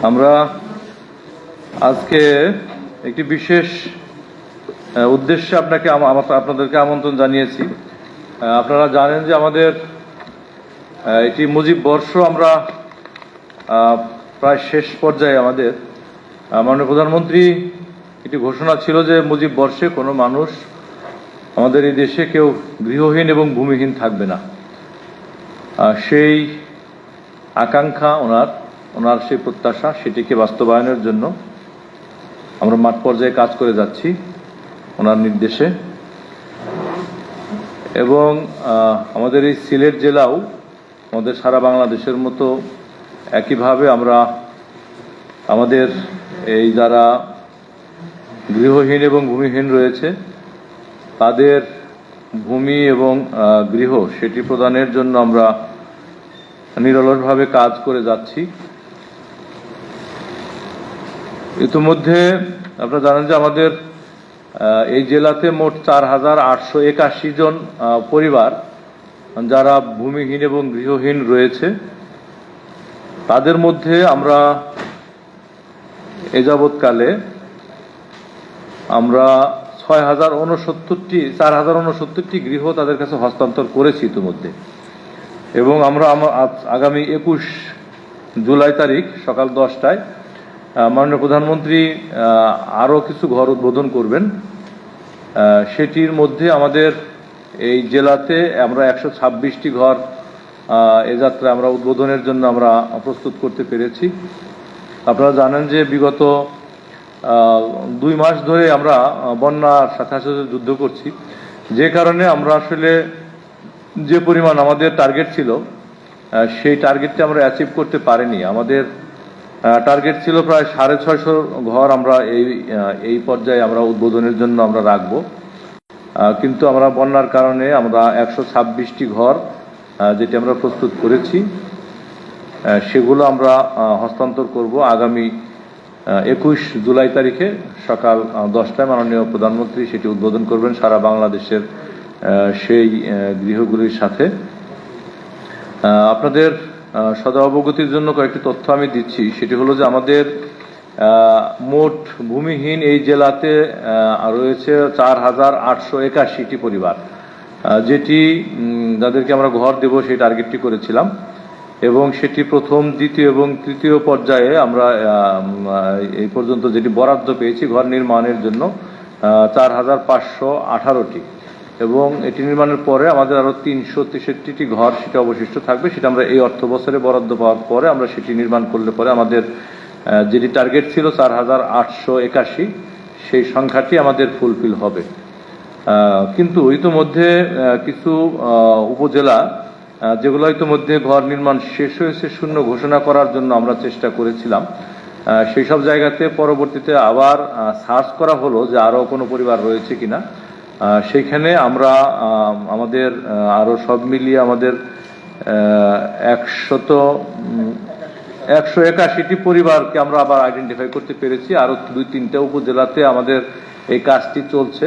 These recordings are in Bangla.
আমরা আজকে একটি বিশেষ উদ্দেশ্যে আপনাদেরকে আমন্ত্রণ জানিয়েছি। আপনারা জানেন যে আমাদের এটি মুজিব বর্ষ, আমরা প্রায় শেষ পর্যায়ে। আমাদের মাননীয় প্রধানমন্ত্রী একটি ঘোষণা ছিল যে মুজিব বর্ষে কোনো মানুষ আমাদের এই দেশে কেউ গৃহহীন এবং ভূমিহীন থাকবে না। সেই আকাঙ্ক্ষা ওনার সেই প্রত্যাশা, সেটিকে বাস্তবায়নের জন্য আমরা মাঠ পর্যায়ে কাজ করে যাচ্ছি ওনার নির্দেশে। এবং আমাদের এই সিলেট জেলাও আমাদের সারা বাংলাদেশের মতো একইভাবে আমরা আমাদের এই যারা গৃহহীন এবং ভূমিহীন রয়েছে তাদের ভূমি এবং গৃহ সেটি প্রদানের জন্য আমরা নিরলসভাবে কাজ করে যাচ্ছি। ইতিমধ্যে আপনারা জানেন যে আমাদের এই জেলাতে মোট 4,881 জন পরিবার যারা ভূমিহীন এবং গৃহহীন রয়েছে। তাদের মধ্যে আমরা এ যাবৎকালে আমরা 4,069টি গৃহ তাদের কাছে হস্তান্তর করেছি ইতিমধ্যে। এবং আমরা আগামী 21 জুলাই তারিখ সকাল 10টায় মাননীয় প্রধানমন্ত্রী আরও কিছু ঘর উদ্বোধন করবেন। সেটির মধ্যে আমাদের এই জেলাতে আমরা 126টি ঘর এ যাত্রায় আমরা উদ্বোধনের জন্য আমরা প্রস্তুত করতে পেরেছি। আপনারা জানেন যে বিগত 2 মাস ধরে আমরা বন্যার সাথে যুদ্ধ করছি, যে কারণে আমরা আসলে যে পরিমাণ আমাদের টার্গেট ছিল সেই টার্গেটটা আমরা অ্যাচিভ করতে পারিনি। আমাদের টার্গেট ছিল প্রায় 650 ঘর আমরা এই পর্যায়ে আমরা উদ্বোধনের জন্য আমরা রাখব, কিন্তু আমরা বন্যার কারণে আমরা 126টি ঘর যেটি আমরা প্রস্তুত করেছি সেগুলো আমরা হস্তান্তর করব আগামী 21 জুলাই তারিখে সকাল 10টায়। মাননীয় প্রধানমন্ত্রী সেটি উদ্বোধন করবেন সারা বাংলাদেশের সেই গৃহগুলির সাথে। আপনাদের সদা অবগতির জন্য কয়েকটি তথ্য আমি দিচ্ছি। সেটি হলো যে আমাদের মোট ভূমিহীন এই জেলাতে রয়েছে 4,881টি পরিবার, যেটি যাদেরকে আমরা ঘর দেব সেই টার্গেটটি করেছিলাম। এবং সেটি প্রথম, দ্বিতীয় এবং তৃতীয় পর্যায়ে আমরা এই পর্যন্ত যেটি বরাদ্দ পেয়েছি ঘর নির্মাণের জন্য 4,518টি। এবং এটি নির্মাণের পরে আমাদের আরও 363টি ঘর সেটা অবশিষ্ট থাকবে। সেটা আমরা এই অর্থ বছরে বরাদ্দ পাওয়ার পরে আমরা সেটি নির্মাণ করলে পরে আমাদের যেটি টার্গেট ছিল 4,881 সেই সংখ্যাটি আমাদের ফুলফিল হবে। কিন্তু ইতিমধ্যে কিছু উপজেলা যেগুলো ইতিমধ্যে ঘর নির্মাণ শেষ হয়েছে শূন্য ঘোষণা করার জন্য আমরা চেষ্টা করেছিলাম, সেই সব জায়গাতে পরবর্তীতে আবার সার্চ করা হলো যে আরও কোনো পরিবার রয়েছে কিনা। সেইখানে আমরা আমাদের আরও সব মিলিয়ে আমাদের 181টি পরিবারকে আমরা আবার আইডেন্টিফাই করতে পেরেছি। আরও 2-3টা উপজেলাতে আমাদের এই কাজটি চলছে।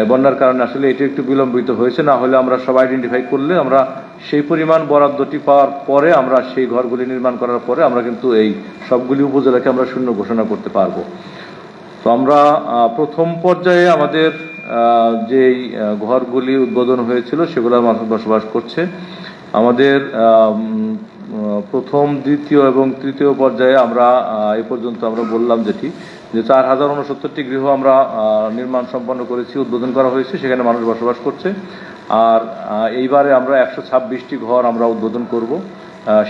বন্যার কারণে আসলে এটি একটু বিলম্বিত হয়েছে, না হলে আমরা সব আইডেন্টিফাই করলে আমরা সেই পরিমাণ বরাদ্দটি পাওয়ার পরে আমরা সেই ঘরগুলি নির্মাণ করার পরে আমরা কিন্তু এই সবগুলি উপজেলাকে আমরা শূন্য ঘোষণা করতে পারবো। তো আমরা প্রথম পর্যায়ে আমাদের যেই ঘরগুলি উদ্বোধন হয়েছিল সেগুলোর মানুষ বসবাস করছে। আমাদের প্রথম, দ্বিতীয় এবং তৃতীয় পর্যায়ে আমরা এ পর্যন্ত আমরা বললাম যে 4,069টি গৃহ আমরা নির্মাণ সম্পন্ন করেছি, উদ্বোধন করা হয়েছে, সেখানে মানুষ বসবাস করছে। আর এইবারে আমরা 126টি ঘর আমরা উদ্বোধন করব।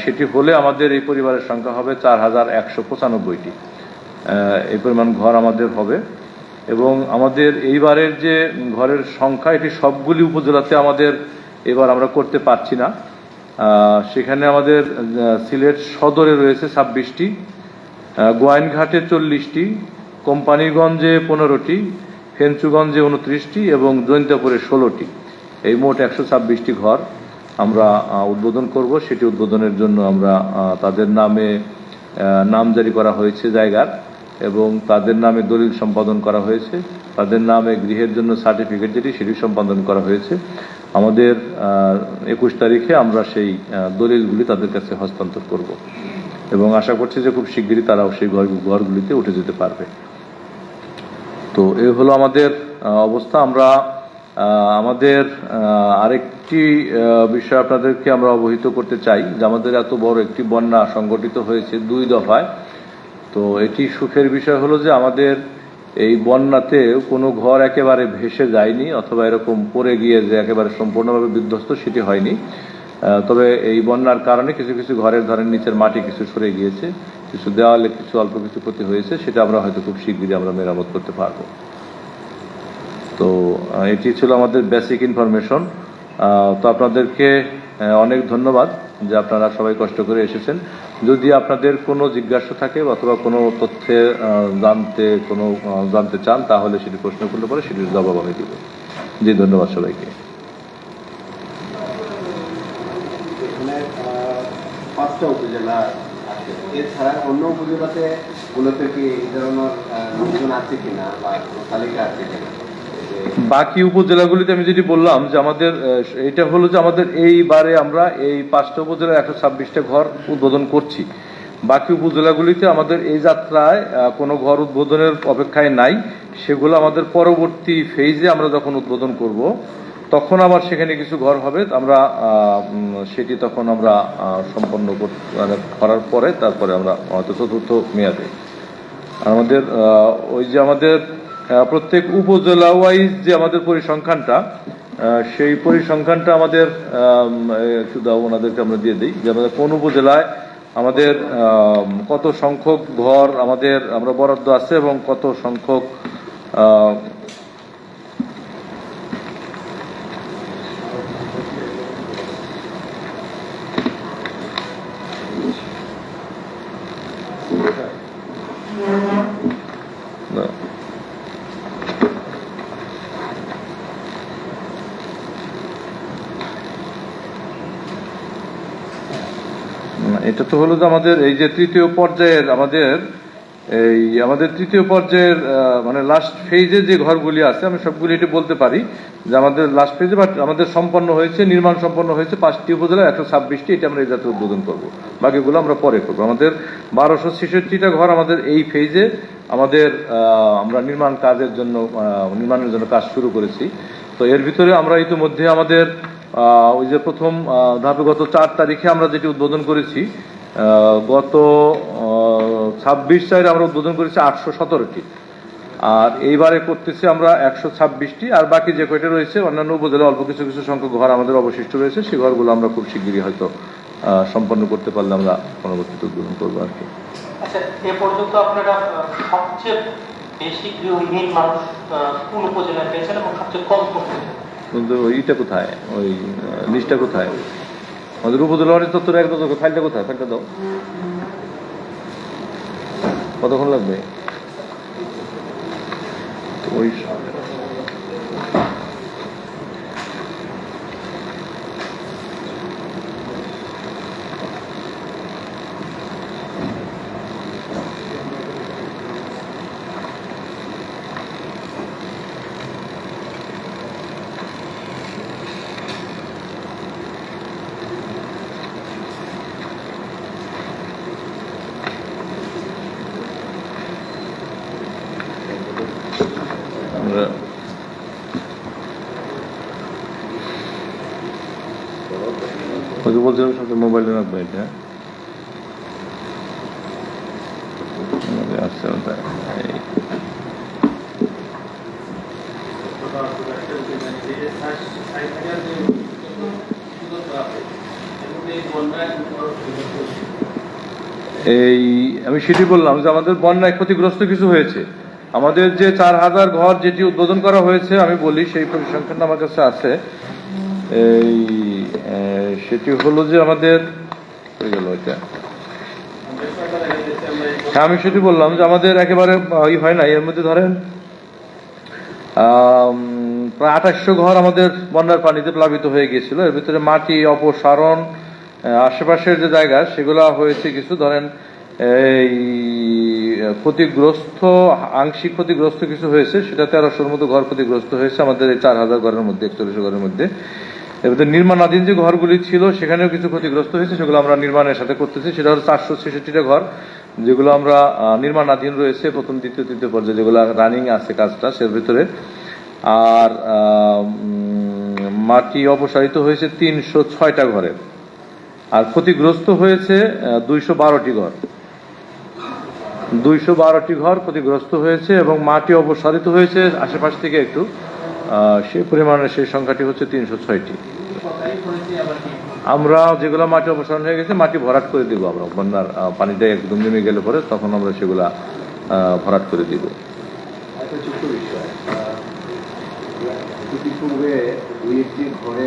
সেটি হলে আমাদের এই পরিবারের সংখ্যা হবে 4,195টি। এই পরিমাণ ঘর আমাদের হবে। এবং আমাদের এইবারের যে ঘরের সংখ্যা এটি সবগুলি উপজেলাতে আমাদের এবার আমরা করতে পারছি না। সেখানে আমাদের সিলেট সদরে রয়েছে 26টি, গোয়াইনঘাটে 40টি, কোম্পানিগঞ্জে 15টি, ফেঞ্চুগঞ্জে 29টি এবং জৈন্তাপুরে 16টি। এই মোট 126টি ঘর আমরা উদ্বোধন করব। সেটি উদ্বোধনের জন্য আমরা তাদের নামে নাম জারি করা হয়েছে জায়গার, এবং তাদের নামে দলিল সম্পাদন করা হয়েছে। তাদের নামে গৃহের জন্য সার্টিফিকেট যেটি সেটি সম্পাদন করা হয়েছে। আমাদের 21 তারিখে আমরা সেই দলিলগুলি তাদের কাছে হস্তান্তর করব। এবং আশা করছি যে খুব শিগগিরই তারাও সেই ঘরগুলিতে উঠে যেতে পারবে। তো এই হলো আমাদের অবস্থা। আমরা আমাদের আরেকটি বিষয় আপনাদেরকে আমরা অবহিত করতে চাই যে আমাদের এত বড় একটি বন্যা সংগঠিত হয়েছে 2 দফায়। তো এটি সুখের বিষয় হলো যে আমাদের এই বন্যাতে কোনো ঘর একেবারে ভেসে যায়নি অথবা এরকম পড়ে গিয়ে যে একেবারে সম্পূর্ণভাবে বিধ্বস্ত সেটি হয়নি। তবে এই বন্যার কারণে কিছু কিছু ঘরের ধরেন নিচের মাটি কিছু সরে গিয়েছে, কিছু দেওয়ালে কিছু অল্প কিছু ক্ষতি হয়েছে, সেটা আমরা হয়তো খুব শিগগিরই আমরা মেরামত করতে পারবো। তো এটি ছিল আমাদের বেসিক ইনফরমেশন। তো আপনাদেরকে অনেক ধন্যবাদ যে আপনারা সবাই কষ্ট করে এসেছেন। যদি আপনাদের কোনো জিজ্ঞাসা থাকে অথবা কোনো তথ্যে জানতে চান তাহলে সেটি প্রশ্ন করলে পরে সেটির জবাব আমি দিব। জি, ধন্যবাদ সবাইকে। পাঁচটা উপজেলা আছে, এছাড়া অন্য উপজেলাতে মূলত কি এই ধরনের লোকজন আছে কিনা বা তালিকা আছে কিনা? বাকি উপজেলাগুলিতে আমি যেটি বললাম যে আমাদের এটা হলো যে আমাদের এইবারে আমরা এই 5টা উপজেলায় 126টা ঘর উদ্বোধন করছি। বাকি উপজেলাগুলিতে আমাদের এই যাত্রায় কোনো ঘর উদ্বোধনের অপেক্ষায় নাই। সেগুলো আমাদের পরবর্তী ফেজে আমরা যখন উদ্বোধন করব তখন আবার সেখানে কিছু ঘর হবে। আমরা সেটি তখন আমরা সম্পন্ন করার পরে তারপরে আমরা হয়তো চতুর্থ মেয়াদে আমাদের ওই যে আমাদের প্রত্যেক উপজেলা ওয়াইজ যে আমাদের পরিসংখ্যানটা, সেই পরিসংখ্যানটা আমাদের একটু দাও ওনাদেরকে আমরা দিয়ে দিই যে আমাদের কোন উপজেলায় আমাদের কত সংখ্যক ঘর আমাদের আমরা বরাদ্দ আছে এবং কত সংখ্যক এটা তো হলো যে আমাদের এই যে তৃতীয় পর্যায়ের আমাদের তৃতীয় পর্যায়ের মানে লাস্ট ফেজে যে ঘরগুলি আছে আমি সবগুলি এটি বলতে পারি যে আমাদের লাস্ট ফেজে বাট আমাদের নির্মাণ সম্পন্ন হয়েছে 5টি উপজেলায় 126টি। এটা আমরা এই যাত্রা উদ্বোধন করবো, বাকিগুলো আমরা পরে করবো। আমাদের 1266টা ঘর আমাদের এই ফেজে আমাদের আমরা নির্মাণের জন্য কাজ শুরু করেছি। তো এর ভিতরে আমরা ইতিমধ্যে আমাদের ওই যে প্রথম ধাপে গত 4 তারিখে আমরা যেটি উদ্বোধন করেছি, গত 26 আমরা উদ্বোধন করেছি 817টি, আর এইবারে করতেছি আমরা 126টি। আর বাকি যে কয়টা রয়েছে অন্যান্য উপজেলা অল্প কিছু কিছু সংখ্যক ঘর আমাদের অবশিষ্ট রয়েছে, সেই ঘরগুলো আমরা খুব শিগগিরই হয়তো সম্পন্ন করতে পারলে আমরা পরবর্তীতে উদ্বোধন করবো আর কি। আচ্ছা, এ পর্যন্ত আপনারা সবচেয়ে বেশি গৃহহীন মানুষ কোন উপজেলায় পেয়েছেন এবং সবচেয়ে কম করতেছেন? কিন্তু ওইটা কোথায়, ওই লিস্টটা কোথায়? আমাদের উপজেলা তথ্য একদম ফাইলটা কোথায়? ফাইলটা দাও। কতক্ষণ লাগবে? ওই বলছিলাম সাথে মোবাইলে রাখবে এটা আসছে এই আমি সেটি বললাম যে আমাদের বন্যায় ক্ষতিগ্রস্ত কিছু হয়েছে। আমাদের যে 4000 ঘর যেটি উদ্বোধন করা হয়েছে আমি বলি সেই পরিসংখ্যানটা আমার কাছে আছে। এই সেটি হলো যে আমাদের হয়ে গেল এটা। আমি সেটি বললাম যে আমাদের একেবারে হয় না, এর মধ্যে ধরেন প্রায় 2800 ঘর আমাদের বন্যার পানিতে প্লাবিত হয়ে গিয়েছিল। এর ভিতরে মাটি অপসারণ আশেপাশের যে জায়গা সেগুলো হয়েছে কিছু, ধরেন এই ক্ষতিগ্রস্ত আংশিক ক্ষতিগ্রস্ত কিছু হয়েছে, সেটা 1300-র মতো ঘর ক্ষতিগ্রস্ত হয়েছে আমাদের এই 4000 ঘরের মধ্যে, 4100 ঘরের মধ্যে। এর মধ্যে নির্মাণাধীন যে ঘরগুলি ছিল সেখানেও কিছু ক্ষতিগ্রস্ত হয়েছে, সেগুলো আমরা নির্মাণের সাথে করতেছি। সেটা হলো 466টা ঘর যেগুলো আমরা নির্মাণাধীন রয়েছে, প্রথম দ্বিতীয় তৃতীয় পর্যায়ে যেগুলো রানিং আছে কাজটা সের ভিতরে। আর মাটি অপসারিত হয়েছে 306টা ঘরে, আর ক্ষতিগ্রস্ত হয়েছে 212টি ঘর। 212টি ঘর ক্ষতিগ্রস্ত হয়েছে এবং মাটি অপসারিত হয়েছে আশেপাশ থেকে একটু, সেই পরিমাণে সেই সংখ্যাটি হচ্ছে 306টি। আমরা যেগুলো মাটি অপসারণ হয়ে গেছে মাটি ভরাট করে দিব আমরা, বন্যার পানিটা একদম নেমে গেলে পরে তখন আমরা সেগুলা ভরাট করে দিব। একটা ছোট্ট বিষয়, ইতিপূর্বে দুই একটি ঘরে